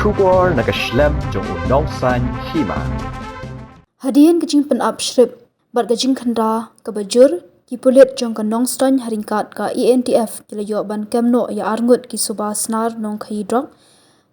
Shubor nakaslem jong unongsan Hima. Hadien ke Jingpen Abshrib, bat ke Jingkhynra ke Bajur, ki Pulit jong ke Nongstony haringkat ke Antf kila yo ban kemno ya Ngut ki suba snar nong khidrok,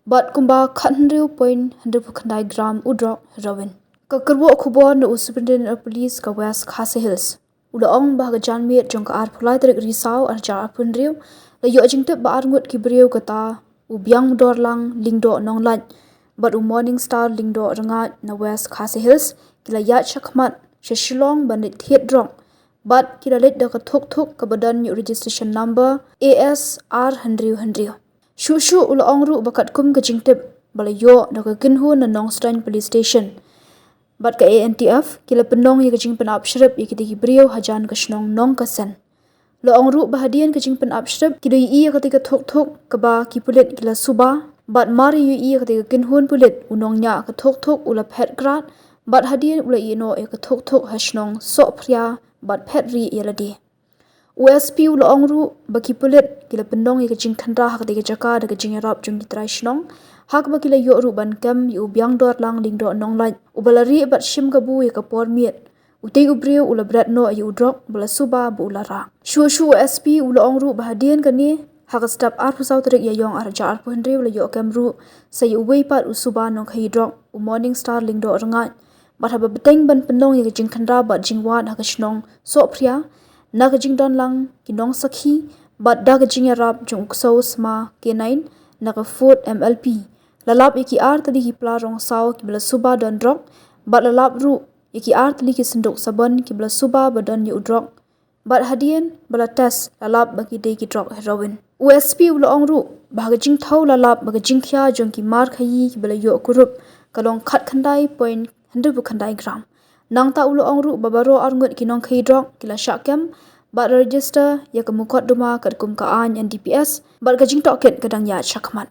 bat kumba 100.100 gram udrok heroin. Ke Kurup khubor na Superintendent of Police ke West Khasi Hills. Ulaong bah ke janmit jong ke Pulai terik risau arja punriu, la yo jingtep ba Ngut ki beriu kata ubiang dorlang lingdo nonglat, bat Morning Star lingdo rengat na West Khasi Hills kila yat syakmat syashilong bandit hiedrong, bat kila let da ketuk-tuk ke badan new registration number ASR hendriu. Syushu ulaong ru bakat kum ke jingtep bala yo da ke genhu na Nongstony Police Station. Bat ke Antf kila penong ya ke Jingpen Abshrib ya kita beriu hajan ke shnong nong kesen. Laong ru bahadian ke Jingpen Abshrib kila yi ya ketika tuk-tuk ke ba ki Pulit kila suba, bat mari yi ya ketika genhun Pulit unongnya ke tuk-tuk ula pet grat, bat hadian ula ino ya ke tuk-tuk hashnong sok pria bat pet ri ya ladi. USP ulaong ru baki Pulit kila penong ya ke Jingkhynra ha ketika jaka da ke Jingkhynra jong kitrai shnong, hak ba kila yo ru ban kem yu biang dor lang lingdo nong laj ubalari bat shim gabu ya ke por miet utei ubriu ula brat no yu udrok bala suba bu ulara shu SP ulaong ru bahadian kani hak stap pusau terik ya yong arja hendri ula yo kem ru say uwei pat usuba nong khidrok Morning Star lingdo rengat bat haba beteng ban penong ya ke Jingkhynra bat jingwat ha ke shnong sok pria na ke jingdon lang kinong sakhi bat da ke Jingkhynra jong uksau sma K9 na ke food MLP lalap iki tadi ki plarong saw ki bela suba dan drok, bat lalap ru iki tadi ki senduk saban ki bela suba badan yu drok, bat hadien bela tes lalap bagi day ki drok heroin. USP ulaong ru bahaga jingthau lalap baga jingkhya jong ki mar khayi ki bela yu Kurup kalong khat khandai point 100 gram. Nang ta ulaong ru babaro Ngut ki nong khayi drok kila syakem bat register ya ke mukot duma kat kum ka an NDPS bat ka jingtok ket kadang ya syakmat.